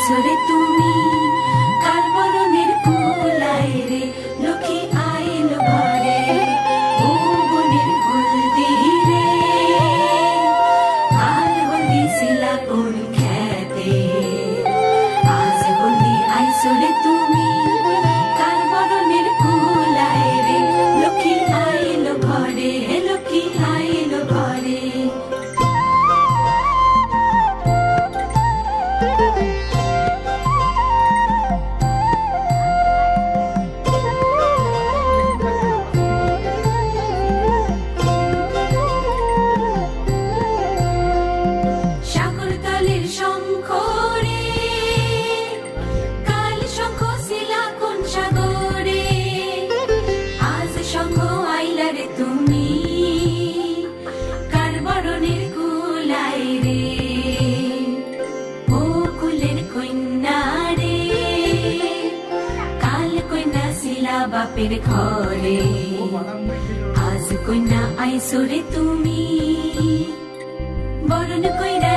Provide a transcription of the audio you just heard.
আইসরে তুমি কার বরণের কুলায় রে লক্ষ্মী আইলো ঘরে ও বনের হলদি রে কাল হলদি শিলা কোন খেতে আজ হলদি আইসরে তুমি কার বরণের কুলায় রে লক্ষ্মী আইলো ঘরে লক্ষ্মী আইলো ঘরে বাপের ঘরে আজ কন্যা আইসরে তুমি বরণ কইরা